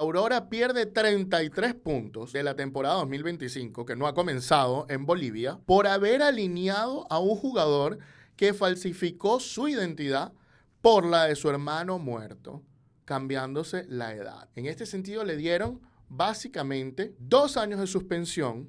Aurora pierde 33 puntos de la temporada 2025, que no ha comenzado en Bolivia, por haber alineado a un jugador que falsificó su identidad por la de su hermano muerto, cambiándose la edad. En este sentido le dieron básicamente 2 años de suspensión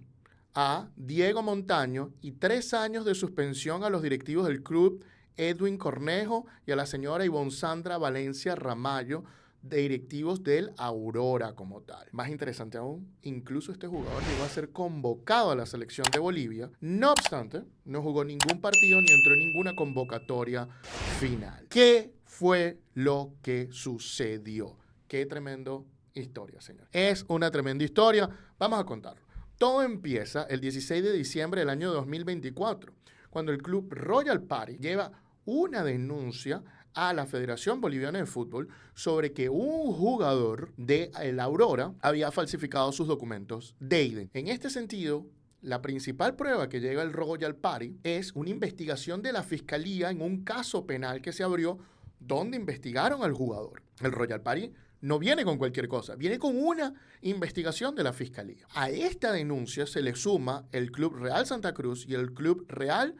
a Diego Montaño y 3 años de suspensión a los directivos del club Edwin Cornejo y a la señora Ivonne Sandra Valencia Ramallo, de directivos del Aurora como tal. Más interesante aún, incluso este jugador llegó a ser convocado a la selección de Bolivia. No obstante, no jugó ningún partido ni entró en ninguna convocatoria final. ¿Qué fue lo que sucedió? Qué tremenda historia, señor. Es una tremenda historia. Vamos a contarlo. Todo empieza el 16 de diciembre del año 2024, cuando el club Royal Party lleva una denuncia a la Federación Boliviana de Fútbol sobre que un jugador de el Aurora había falsificado sus documentos de identidad. En este sentido, la principal prueba que llega el Royal Party es una investigación de la Fiscalía en un caso penal que se abrió donde investigaron al jugador. El Royal Party no viene con cualquier cosa, viene con una investigación de la Fiscalía. A esta denuncia se le suma el Club Real Santa Cruz y el Club Real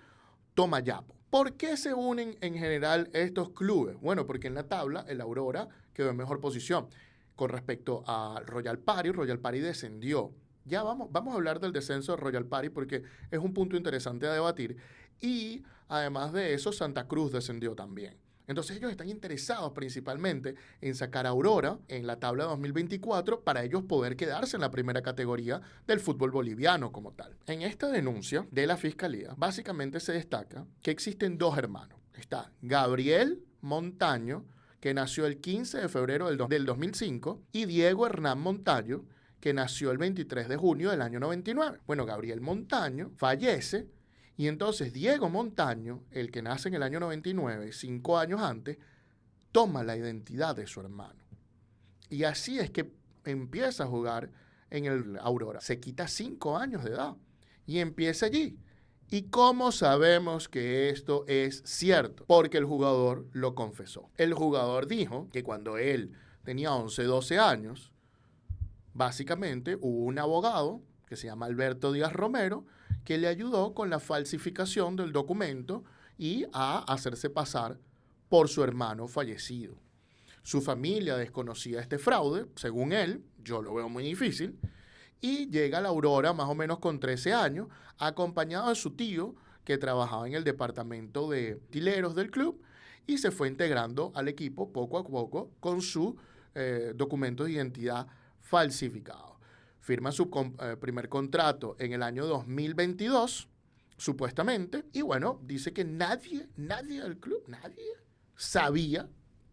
Tomayapo. ¿Por qué se unen en general estos clubes? Bueno, porque en la tabla el Aurora quedó en mejor posición. Con respecto a Royal Party descendió. Ya vamos a hablar del descenso de Royal Party porque es un punto interesante a debatir. Y además de eso, Santa Cruz descendió también. Entonces ellos están interesados principalmente en sacar a Aurora en la tabla 2024 para ellos poder quedarse en la primera categoría del fútbol boliviano como tal. En esta denuncia de la Fiscalía, básicamente se destaca que existen 2 hermanos. Está Gabriel Montaño, que nació el 15 de febrero del 2005, y Diego Hernán Montaño, que nació el 23 de junio del año 99. Bueno, Gabriel Montaño fallece. Y entonces Diego Montaño, el que nace en el año 99, 5 años antes, toma la identidad de su hermano. Y así es que empieza a jugar en el Aurora. Se quita 5 años de edad y empieza allí. ¿Y cómo sabemos que esto es cierto? Porque el jugador lo confesó. El jugador dijo que cuando él tenía 11, 12 años, básicamente hubo un abogado que se llama Alberto Díaz Romero, que le ayudó con la falsificación del documento y a hacerse pasar por su hermano fallecido. Su familia desconocía este fraude, según él, yo lo veo muy difícil, y llega a la Aurora más o menos con 13 años, acompañado de su tío, que trabajaba en el departamento de utileros del club, y se fue integrando al equipo poco a poco con su documento de identidad falsificado. Firma su primer contrato en el año 2022, supuestamente, y bueno, dice que nadie del club, nadie sabía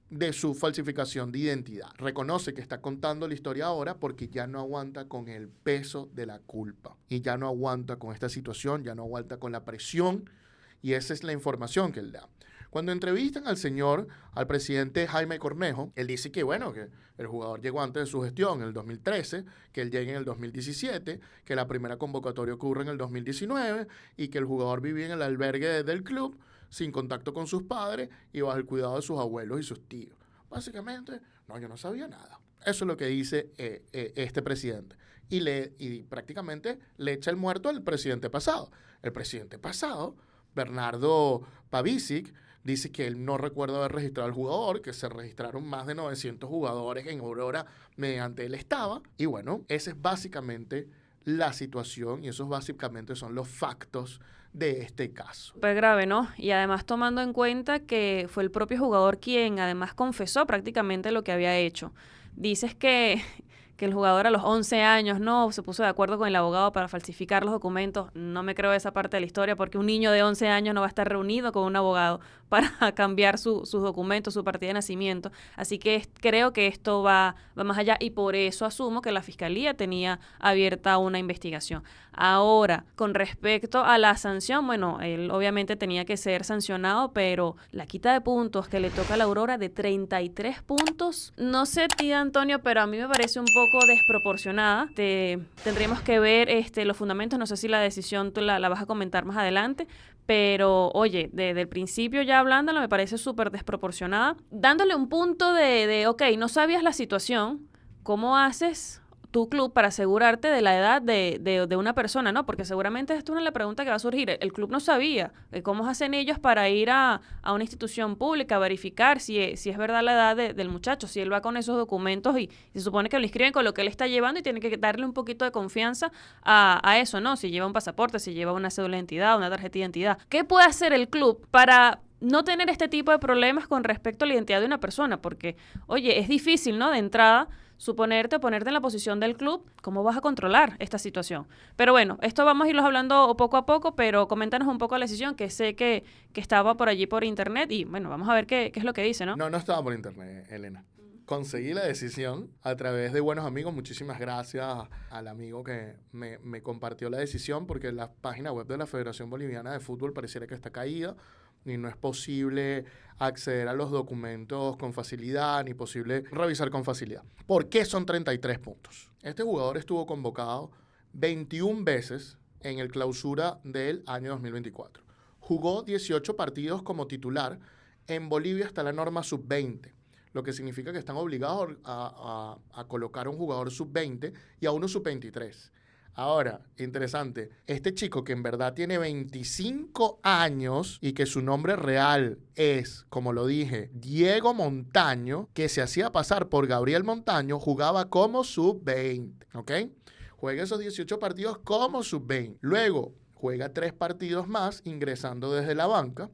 de su falsificación de identidad. Reconoce que está contando la historia ahora porque ya no aguanta con el peso de la culpa y ya no aguanta con esta situación, ya no aguanta con la presión, y esa es la información que él da. Cuando entrevistan al presidente Jaime Cornejo, él dice que, bueno, que el jugador llegó antes de su gestión, en el 2013, que él llega en el 2017, que la primera convocatoria ocurre en el 2019 y que el jugador vivía en el albergue del club sin contacto con sus padres y bajo el cuidado de sus abuelos y sus tíos. Básicamente, no, yo no sabía nada. Eso es lo que dice este presidente. Y prácticamente le echa el muerto al presidente pasado. El presidente pasado, Bernardo Pavicic, dice que él no recuerda haber registrado al jugador, que se registraron más de 900 jugadores en Aurora mediante él estaba. Y bueno, esa es básicamente la situación y esos básicamente son los factos de este caso. Súper grave, ¿no? Y además tomando en cuenta que fue el propio jugador quien además confesó prácticamente lo que había hecho. Dices que el jugador a los 11 años no se puso de acuerdo con el abogado para falsificar los documentos. No me creo esa parte de la historia porque un niño de 11 años no va a estar reunido con un abogado para cambiar sus documentos, su partida de nacimiento. Así que creo que esto va más allá y por eso asumo que la Fiscalía tenía abierta una investigación. Ahora, con respecto a la sanción, bueno, él obviamente tenía que ser sancionado, pero la quita de puntos que le toca a la Aurora de 33 puntos, no sé, tía Antonio, pero a mí me parece un poco desproporcionada. Tendríamos que ver los fundamentos, no sé si la decisión tú la vas a comentar más adelante, pero oye, desde el principio ya hablándolo me parece súper desproporcionada, dándole un punto de ok, no sabías la situación, ¿cómo haces tu club para asegurarte de la edad de una persona, ¿no? Porque seguramente esto es una de las preguntas que va a surgir. El club no sabía cómo hacen ellos para ir a una institución pública a verificar si es verdad la edad del muchacho, si él va con esos documentos y se supone que lo inscriben con lo que él está llevando y tiene que darle un poquito de confianza a eso, ¿no? Si lleva un pasaporte, si lleva una cédula de identidad, una tarjeta de identidad. ¿Qué puede hacer el club para no tener este tipo de problemas con respecto a la identidad de una persona? Porque, oye, es difícil, ¿no? De entrada, suponerte o ponerte en la posición del club, ¿cómo vas a controlar esta situación? Pero bueno, esto vamos a irlos hablando poco a poco, pero coméntanos un poco la decisión, que sé que estaba por allí por internet y bueno, vamos a ver qué es lo que dice, ¿no? No, no estaba por internet, Elena. Conseguí la decisión a través de buenos amigos. Muchísimas gracias al amigo que me compartió la decisión, porque la página web de la Federación Boliviana de Fútbol pareciera que está caída y no es posible acceder a los documentos con facilidad, ni posible revisar con facilidad. ¿Por qué son 33 puntos? Este jugador estuvo convocado 21 veces en el clausura del año 2024. Jugó 18 partidos como titular. En Bolivia está la norma sub-20, lo que significa que están obligados a colocar a un jugador sub-20 y a uno sub-23. Ahora, interesante, este chico que en verdad tiene 25 años y que su nombre real es, como lo dije, Diego Montaño, que se hacía pasar por Gabriel Montaño, jugaba como sub-20, ¿ok? Juega esos 18 partidos como sub-20. Luego juega 3 partidos más ingresando desde la banca.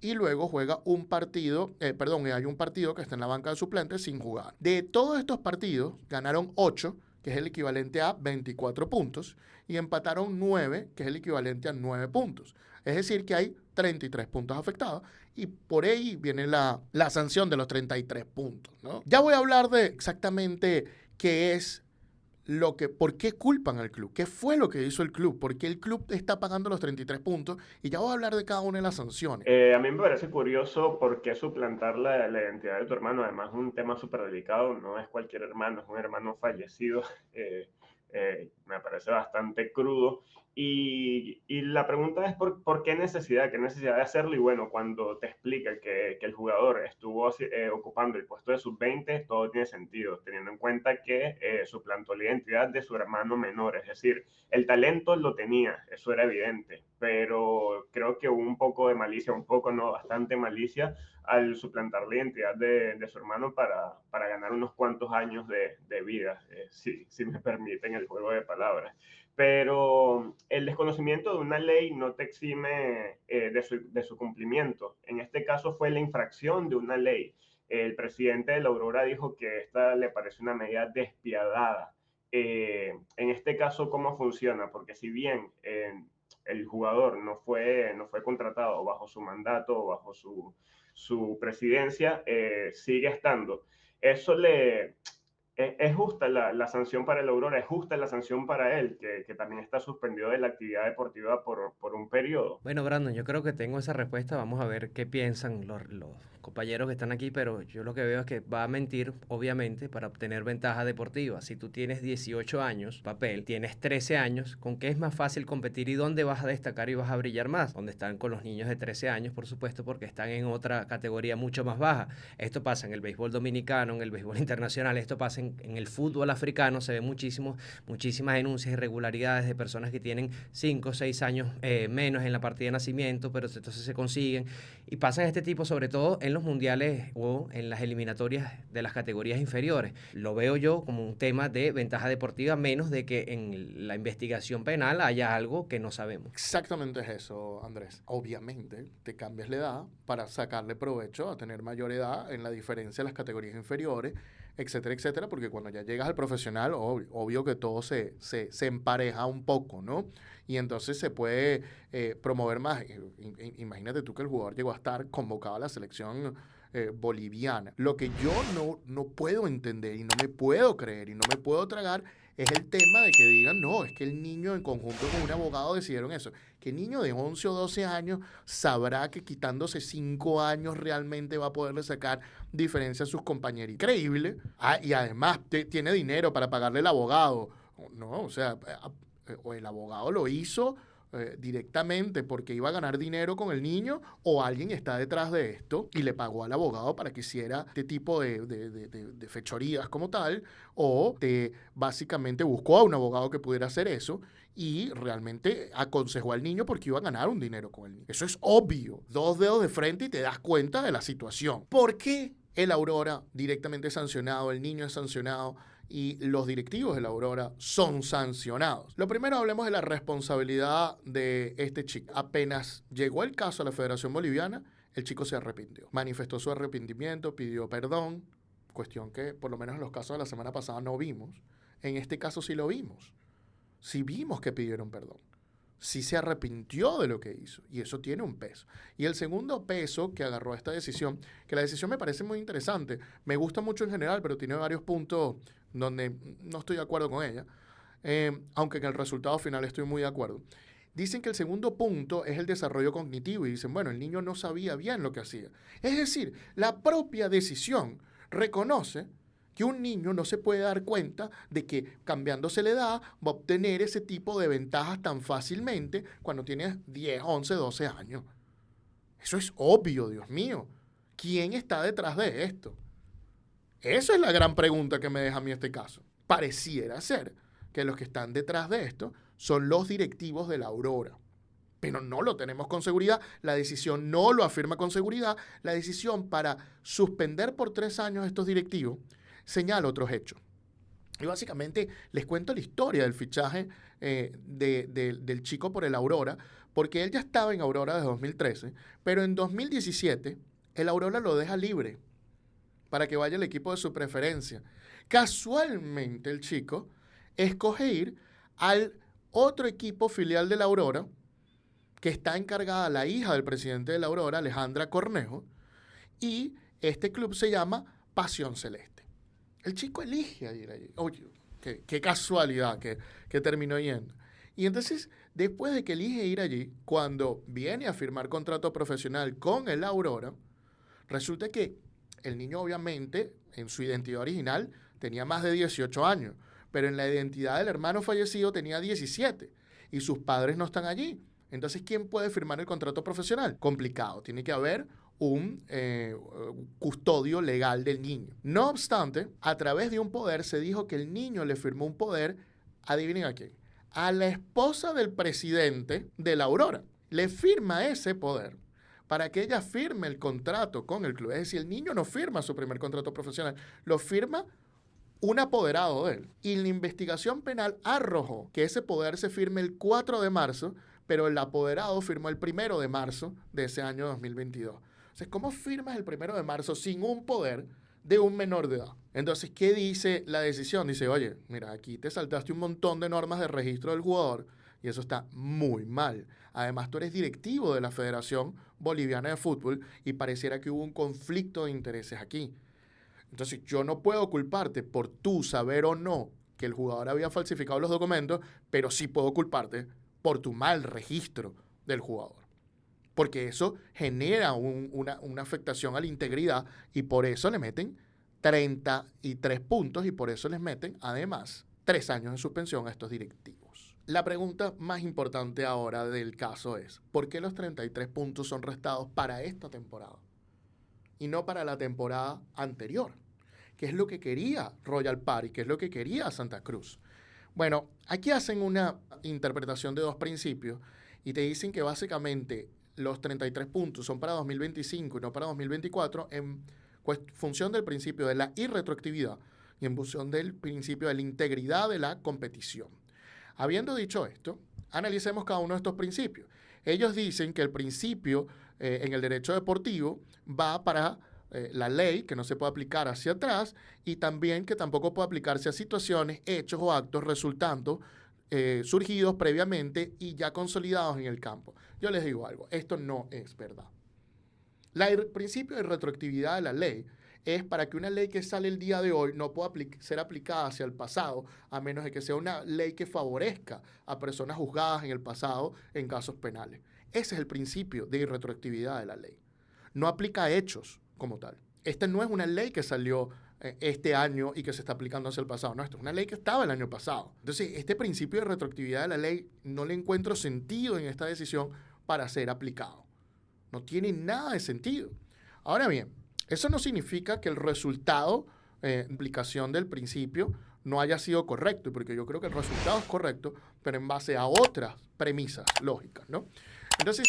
Y luego juega un partido, hay un partido que está en la banca de suplentes sin jugar. De todos estos partidos, ganaron 8, que es el equivalente a 24 puntos, y empataron 9, que es el equivalente a 9 puntos. Es decir, que hay 33 puntos afectados, y por ahí viene la sanción de los 33 puntos, ¿no? Ya voy a hablar de exactamente qué es ¿por qué culpan al club? ¿Qué fue lo que hizo el club? ¿Por qué el club está pagando los 33 puntos? Y ya voy a hablar de cada una de las sanciones. A mí me parece curioso por qué suplantar la identidad de tu hermano. Además, es un tema súper delicado, no es cualquier hermano, es un hermano fallecido. Me parece bastante crudo. Y la pregunta es ¿por qué necesidad? ¿Qué necesidad de hacerlo? Y bueno, cuando te explica que el jugador estuvo ocupando el puesto de sub-20, todo tiene sentido, teniendo en cuenta que suplantó la identidad de su hermano menor. Es decir, el talento lo tenía, eso era evidente, pero creo que hubo un poco de malicia, bastante malicia al suplantar la identidad de su hermano para ganar unos cuantos años de vida, si me permiten el juego de palabras. Pero el desconocimiento de una ley no te exime de su cumplimiento. En este caso fue la infracción de una ley. El presidente de la Aurora dijo que esta le parece una medida despiadada. En este caso, ¿cómo funciona? Porque si bien el jugador no fue contratado bajo su mandato o bajo su presidencia, sigue estando. Eso es justa la sanción para el Aurora, es justa la sanción para él, que también está suspendido de la actividad deportiva por un periodo. Bueno, Brandon, yo creo que tengo esa respuesta. Vamos a ver qué piensan los compañeros que están aquí, pero yo lo que veo es que va a mentir, obviamente, para obtener ventaja deportiva. Si tú tienes 18 años, papel, tienes 13 años, ¿con qué es más fácil competir y dónde vas a destacar y vas a brillar más? Donde están con los niños de 13 años, por supuesto, porque están en otra categoría mucho más baja. Esto pasa en el béisbol dominicano, en el béisbol internacional, esto pasa en el fútbol africano, se ven muchísimas denuncias, irregularidades de personas que tienen 5 o 6 años menos en la partida de nacimiento, pero entonces se consiguen y pasan este tipo, sobre todo en los mundiales o en las eliminatorias de las categorías inferiores. Lo veo yo como un tema de ventaja deportiva, menos de que en la investigación penal haya algo que no sabemos. Exactamente es eso, Andrés. Obviamente te cambias la edad para sacarle provecho a tener mayor edad en la diferencia de las categorías inferiores, etcétera, etcétera, porque cuando ya llegas al profesional, obvio que todo se empareja un poco, ¿no? Y entonces se puede promover más. Imagínate tú que el jugador llegó a estar convocado a la selección boliviana. Lo que yo no puedo entender y no me puedo creer y no me puedo tragar es el tema de que digan, no, es que el niño en conjunto con un abogado decidieron eso. Que el niño de 11 o 12 años sabrá que quitándose 5 años realmente va a poderle sacar diferencia a sus compañeros. Increíble. Y además tiene dinero para pagarle al abogado. No, o sea, o el abogado lo hizo directamente porque iba a ganar dinero con el niño, o alguien está detrás de esto y le pagó al abogado para que hiciera este tipo de fechorías como tal, o básicamente buscó a un abogado que pudiera hacer eso y realmente aconsejó al niño porque iba a ganar un dinero con el niño. Eso es obvio. 2 dedos de frente y te das cuenta de la situación. ¿Por qué el Aurora directamente sancionado, el niño es sancionado y los directivos de la Aurora son sancionados? Lo primero, hablemos de la responsabilidad de este chico. Apenas llegó el caso a la Federación Boliviana, el chico se arrepintió. Manifestó su arrepentimiento, pidió perdón, cuestión que por lo menos en los casos de la semana pasada no vimos. En este caso sí lo vimos. Sí vimos que pidieron perdón. Sí se arrepintió de lo que hizo, y eso tiene un peso. Y el segundo peso que agarró esta decisión, que la decisión me parece muy interesante, me gusta mucho en general, pero tiene varios puntos donde no estoy de acuerdo con ella, aunque en el resultado final estoy muy de acuerdo. Dicen que el segundo punto es el desarrollo cognitivo y dicen, bueno, el niño no sabía bien lo que hacía. Es decir, la propia decisión reconoce que un niño no se puede dar cuenta de que cambiándose la edad va a obtener ese tipo de ventajas tan fácilmente cuando tiene 10, 11, 12 años. Eso es obvio, Dios mío. ¿Quién está detrás de esto? Esa es la gran pregunta que me deja a mí este caso. Pareciera ser que los que están detrás de esto son los directivos de la Aurora. Pero no lo tenemos con seguridad, la decisión no lo afirma con seguridad. La decisión para suspender por 3 años a estos directivos señala otros hechos. Y básicamente les cuento la historia del fichaje del chico por el Aurora, porque él ya estaba en Aurora desde 2013, pero en 2017 el Aurora lo deja libre para que vaya al equipo de su preferencia. Casualmente el chico escoge ir al otro equipo filial de la Aurora, que está encargada la hija del presidente de la Aurora, Alejandra Cornejo, y este club se llama Pasión Celeste. El chico elige ir allí. Oye, qué casualidad que terminó yendo. Y entonces, después de que elige ir allí, cuando viene a firmar contrato profesional con el Aurora, resulta que el niño obviamente, en su identidad original, tenía más de 18 años, pero en la identidad del hermano fallecido tenía 17 y sus padres no están allí. Entonces, ¿quién puede firmar el contrato profesional? Complicado. Tiene que haber un custodio legal del niño. No obstante, a través de un poder se dijo que el niño le firmó un poder, adivinen a quién, a la esposa del presidente de la Aurora. Le firma ese poder para que ella firme el contrato con el club. Es decir, el niño no firma su primer contrato profesional, lo firma un apoderado de él. Y la investigación penal arrojó que ese poder se firme el 4 de marzo, pero el apoderado firmó el 1 de marzo de ese año 2022. Entonces, ¿cómo firmas el 1 de marzo sin un poder de un menor de edad? Entonces, ¿qué dice la decisión? Dice, oye, mira, aquí te saltaste un montón de normas de registro del jugador y eso está muy mal. Además, tú eres directivo de la Federación Boliviana de Fútbol y pareciera que hubo un conflicto de intereses aquí. Entonces, yo no puedo culparte por tú saber o no que el jugador había falsificado los documentos, pero sí puedo culparte por tu mal registro del jugador. Porque eso genera una afectación a la integridad y por eso le meten 33 puntos y por eso les meten, además, 3 años de suspensión a estos directivos. La pregunta más importante ahora del caso es, ¿por qué los 33 puntos son restados para esta temporada y no para la temporada anterior? ¿Qué es lo que quería Royal Party? ¿Qué es lo que quería Santa Cruz? Bueno, aquí hacen una interpretación de 2 principios y te dicen que básicamente los 33 puntos son para 2025 y no para 2024 en función del principio de la irretroactividad y en función del principio de la integridad de la competición. Habiendo dicho esto, analicemos cada uno de estos principios. Ellos dicen que el principio en el derecho deportivo va para la ley, que no se puede aplicar hacia atrás, y también que tampoco puede aplicarse a situaciones, hechos o actos resultantes surgidos previamente y ya consolidados en el campo. Yo les digo algo, esto no es verdad. El principio de retroactividad de la ley es para que una ley que sale el día de hoy no pueda ser aplicada hacia el pasado, a menos de que sea una ley que favorezca a personas juzgadas en el pasado en casos penales. Ese es el principio de irretroactividad de la ley. No aplica a hechos como tal. Esta no es una ley que salió este año y que se está aplicando hacia el pasado. No, esto es una ley que estaba el año pasado. Entonces, este principio de retroactividad de la ley no le encuentro sentido en esta decisión para ser aplicado. No tiene nada de sentido. Ahora bien, eso no significa que el resultado, implicación del principio, no haya sido correcto, porque yo creo que el resultado es correcto, pero en base a otras premisas lógicas, ¿no? Entonces,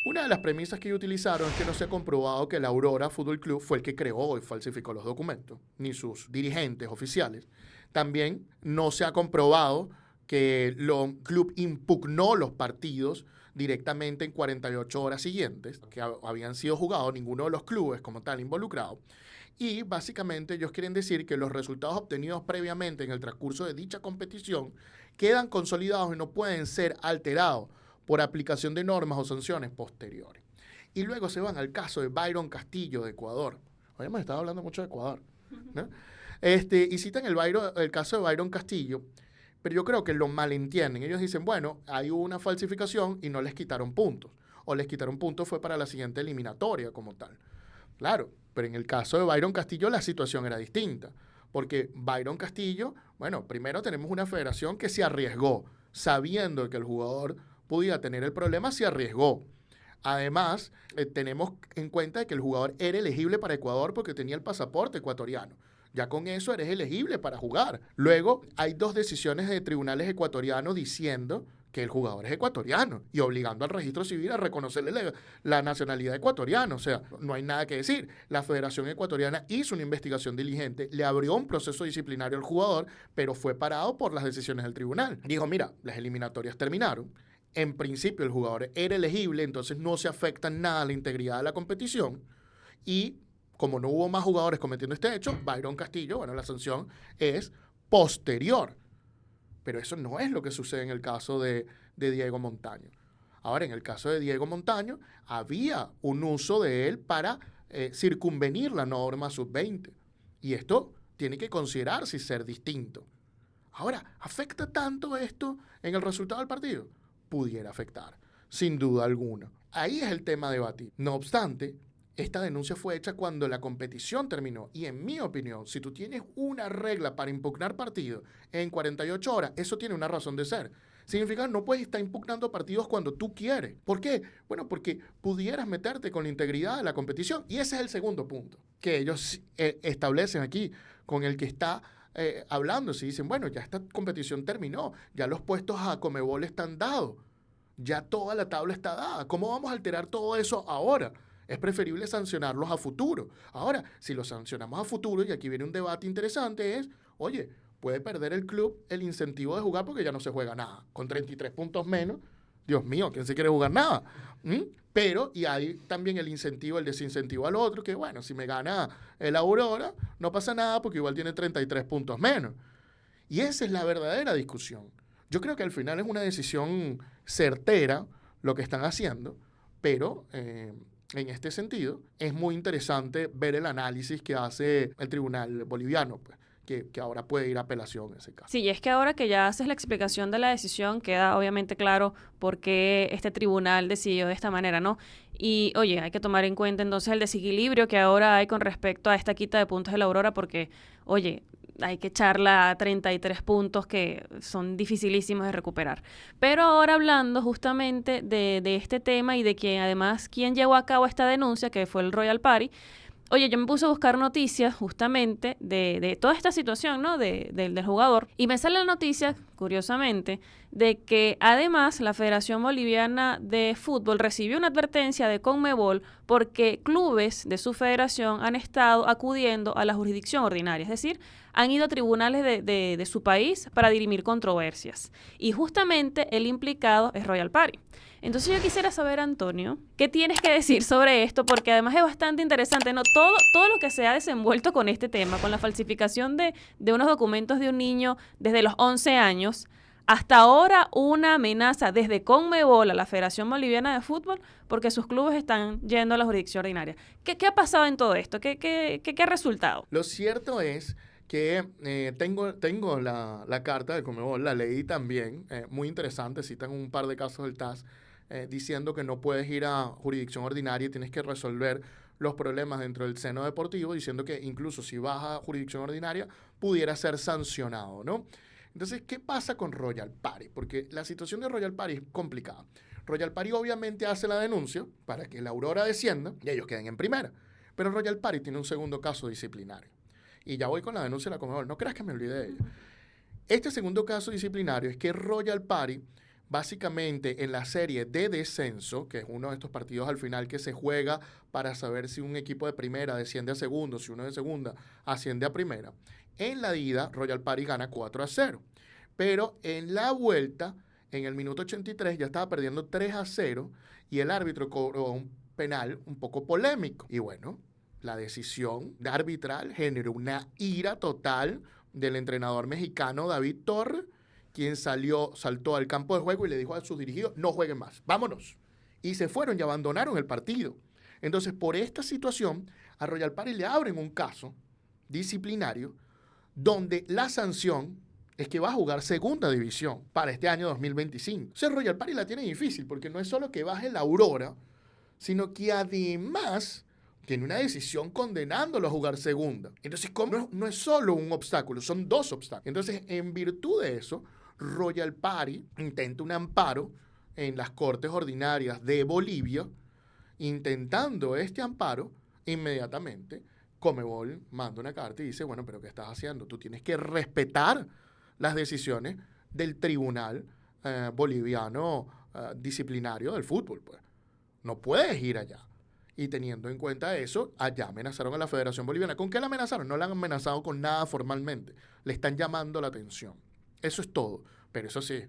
una de las premisas que ellos utilizaron es que no se ha comprobado que el Aurora Fútbol Club fue el que creó y falsificó los documentos, ni sus dirigentes oficiales. También no se ha comprobado que el club impugnó los partidos directamente en 48 horas siguientes, que habían sido jugados ninguno de los clubes como tal involucrado. Y básicamente ellos quieren decir que los resultados obtenidos previamente en el transcurso de dicha competición quedan consolidados y no pueden ser alterados por aplicación de normas o sanciones posteriores. Y luego se van al caso de Byron Castillo de Ecuador. Hoy hemos estado hablando mucho de Ecuador, ¿no? Y citan el caso de Byron Castillo, pero yo creo que lo malentienden. Ellos dicen, bueno, hay una falsificación y no les quitaron puntos. O les quitaron puntos fue para la siguiente eliminatoria como tal. Claro, pero en el caso de Byron Castillo la situación era distinta. Porque Byron Castillo, bueno, primero tenemos una federación que se arriesgó, sabiendo que el jugador podía tener el problema, se arriesgó. Además, tenemos en cuenta que el jugador era elegible para Ecuador porque tenía el pasaporte ecuatoriano. Ya con eso eres elegible para jugar. Luego, hay 2 decisiones de tribunales ecuatorianos diciendo que el jugador es ecuatoriano y obligando al registro civil a reconocerle la nacionalidad ecuatoriana. O sea, no hay nada que decir. La Federación Ecuatoriana hizo una investigación diligente, le abrió un proceso disciplinario al jugador, pero fue parado por las decisiones del tribunal. Dijo, mira, las eliminatorias terminaron. En principio el jugador era elegible, entonces no se afecta en nada la integridad de la competición. Y como no hubo más jugadores cometiendo este hecho, Byron Castillo, bueno, la sanción es posterior. Pero eso no es lo que sucede en el caso de Diego Montaño. Ahora, en el caso de Diego Montaño, había un uso de él para circunvenir la norma sub-20. Y esto tiene que considerarse y ser distinto. Ahora, ¿afecta tanto esto en el resultado del partido? Pudiera afectar, sin duda alguna. Ahí es el tema a debatir. No obstante, esta denuncia fue hecha cuando la competición terminó. Y en mi opinión, si tú tienes una regla para impugnar partidos en 48 horas, eso tiene una razón de ser. Significa que no puedes estar impugnando partidos cuando tú quieres. ¿Por qué? Bueno, porque pudieras meterte con la integridad de la competición. Y ese es el segundo punto que ellos establecen aquí, con el que está hablando. Si dicen, bueno, ya esta competición terminó, ya los puestos a Conmebol están dados, ya toda la tabla está dada. ¿Cómo vamos a alterar todo eso ahora? Es preferible sancionarlos a futuro. Ahora, si los sancionamos a futuro, y aquí viene un debate interesante, es, oye, puede perder el club el incentivo de jugar porque ya no se juega nada. Con 33 puntos menos, Dios mío, ¿quién se quiere jugar nada? Pero, y hay también el incentivo, el desincentivo al otro, que bueno, si me gana el Aurora, no pasa nada porque igual tiene 33 puntos menos. Y esa es la verdadera discusión. Yo creo que al final es una decisión certera lo que están haciendo, pero en este sentido es muy interesante ver el análisis que hace el tribunal boliviano, pues, que ahora puede ir a apelación en ese caso. Sí, y es que ahora que ya haces la explicación de la decisión, queda obviamente claro por qué este tribunal decidió de esta manera, ¿no? Y, oye, hay que tomar en cuenta entonces el desequilibrio que ahora hay con respecto a esta quita de puntos de la Aurora, porque, oye, hay que echarla a 33 puntos que son dificilísimos de recuperar. Pero ahora hablando justamente de este tema y de que además quién llevó a cabo esta denuncia, que fue el Royal Party. Oye, yo me puse a buscar noticias justamente de toda esta situación, ¿no? Del jugador. Y me sale la noticia, curiosamente, de que además la Federación Boliviana de Fútbol recibió una advertencia de Conmebol porque clubes de su federación han estado acudiendo a la jurisdicción ordinaria. Es decir, han ido a tribunales de su país para dirimir controversias. Y justamente el implicado es Royal Party. Entonces yo quisiera saber, Antonio, ¿qué tienes que decir sobre esto? Porque además es bastante interesante, ¿no? Todo lo que se ha desenvuelto con este tema, con la falsificación de unos documentos de un niño desde los 11 años, hasta ahora una amenaza desde Conmebol a la Federación Boliviana de Fútbol porque sus clubes están yendo a la jurisdicción ordinaria. ¿Qué ha pasado en todo esto? ¿Qué ha resultado? Lo cierto es que tengo la carta de Conmebol, la leí también, muy interesante, citan un par de casos del TAS, diciendo que no puedes ir a jurisdicción ordinaria y tienes que resolver los problemas dentro del seno deportivo, diciendo que incluso si baja a jurisdicción ordinaria, pudiera ser sancionado, ¿no? Entonces, ¿qué pasa con Royal Party? Porque la situación de Royal Party es complicada. Royal Party obviamente hace la denuncia para que la Aurora descienda y ellos queden en primera. Pero Royal Party tiene un segundo caso disciplinario. Y ya voy con la denuncia de la Conmebol. No creas que me olvide de ella. Este segundo caso disciplinario es que Royal Party, básicamente en la serie de descenso, que es uno de estos partidos al final que se juega para saber si un equipo de primera desciende a segundo, si uno de segunda asciende a primera, en la ida Royal Party gana 4-0. Pero en la vuelta, en el minuto 83, ya estaba perdiendo 3-0 y el árbitro cobró un penal un poco polémico. Y bueno, la decisión arbitral generó una ira total del entrenador mexicano David Torres, quien saltó al campo de juego y le dijo a sus dirigidos, no jueguen más, vámonos. Y se fueron y abandonaron el partido. Entonces, por esta situación, a Royal Party le abren un caso disciplinario donde la sanción es que va a jugar segunda división para este año 2025. O sea, Royal Party la tiene difícil porque no es solo que baje la Aurora, sino que además tiene una decisión condenándolo a jugar segunda. Entonces, ¿cómo? No es solo un obstáculo, son dos obstáculos. Entonces, en virtud de eso, Royal Party intenta un amparo en las Cortes Ordinarias de Bolivia. Intentando este amparo, inmediatamente Conmebol manda una carta y dice, bueno, pero ¿qué estás haciendo? Tú tienes que respetar las decisiones del tribunal boliviano disciplinario del fútbol, pues. No puedes ir allá. Y teniendo en cuenta eso, allá amenazaron a la Federación Boliviana. ¿Con qué la amenazaron? No la han amenazado con nada formalmente. Le están llamando la atención. Eso es todo. Pero eso sí,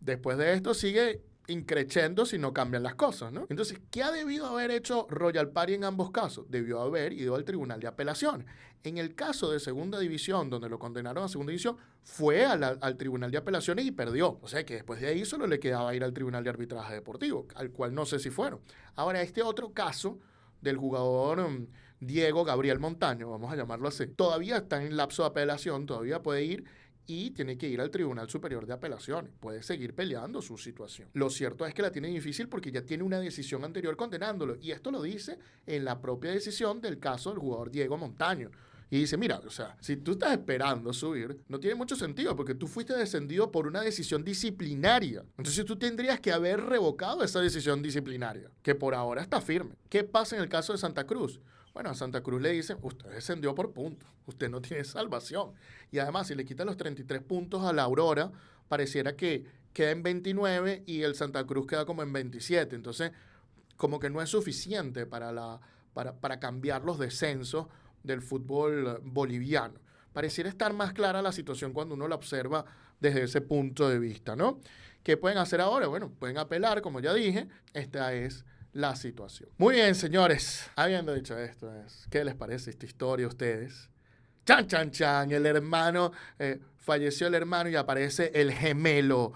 después de esto sigue increciendo si no cambian las cosas, ¿no? Entonces, ¿qué ha debido haber hecho Royal Party en ambos casos? Debió haber ido al Tribunal de Apelaciones. En el caso de Segunda División, donde lo condenaron a Segunda División, fue al Tribunal de Apelaciones y perdió. O sea que después de ahí solo le quedaba ir al Tribunal de Arbitraje Deportivo, al cual no sé si fueron. Ahora, este otro caso del jugador Diego Gabriel Montaño, vamos a llamarlo así, todavía está en lapso de apelación, todavía puede ir y tiene que ir al Tribunal Superior de Apelaciones. Puede seguir peleando su situación. Lo cierto es que la tiene difícil porque ya tiene una decisión anterior condenándolo. Y esto lo dice en la propia decisión del caso del jugador Diego Montaño. Y dice, mira, o sea, si tú estás esperando subir, no tiene mucho sentido porque tú fuiste descendido por una decisión disciplinaria. Entonces tú tendrías que haber revocado esa decisión disciplinaria, que por ahora está firme. ¿Qué pasa en el caso de Santa Cruz? Bueno, a Santa Cruz le dicen, usted descendió por puntos, usted no tiene salvación. Y además, si le quitan los 33 puntos a la Aurora, pareciera que queda en 29 y el Santa Cruz queda como en 27. Entonces, como que no es suficiente para cambiar los descensos del fútbol boliviano. Pareciera estar más clara la situación cuando uno la observa desde ese punto de vista, ¿no? ¿Qué pueden hacer ahora? Bueno, pueden apelar, como ya dije. Esta es la situación. Muy bien, señores. Habiendo dicho esto, ¿qué les parece esta historia a ustedes? ¡Chan, chan, chan! El hermano, falleció el hermano y aparece el gemelo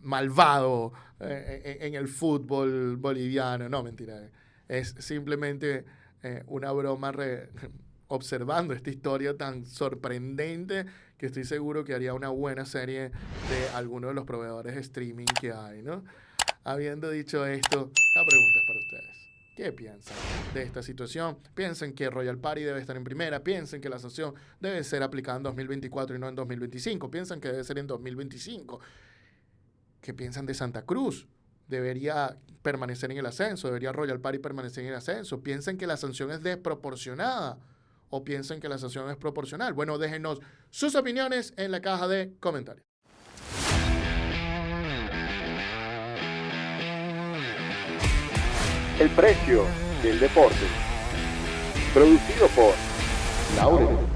malvado en el fútbol boliviano. No, mentira. Es simplemente una broma observando esta historia tan sorprendente que estoy seguro que haría una buena serie de alguno de los proveedores de streaming que hay, ¿no? Habiendo dicho esto, la pregunta es para ustedes. ¿Qué piensan de esta situación? ¿Piensan que Royal Party debe estar en primera? ¿Piensan que la sanción debe ser aplicada en 2024 y no en 2025? ¿Piensan que debe ser en 2025? ¿Qué piensan de Santa Cruz? ¿Debería permanecer en el ascenso? ¿Debería Royal Party permanecer en el ascenso? ¿Piensan que la sanción es desproporcionada? ¿O piensan que la sanción es proporcional? Bueno, déjenos sus opiniones en la caja de comentarios. El precio del deporte. Producido por Laurel.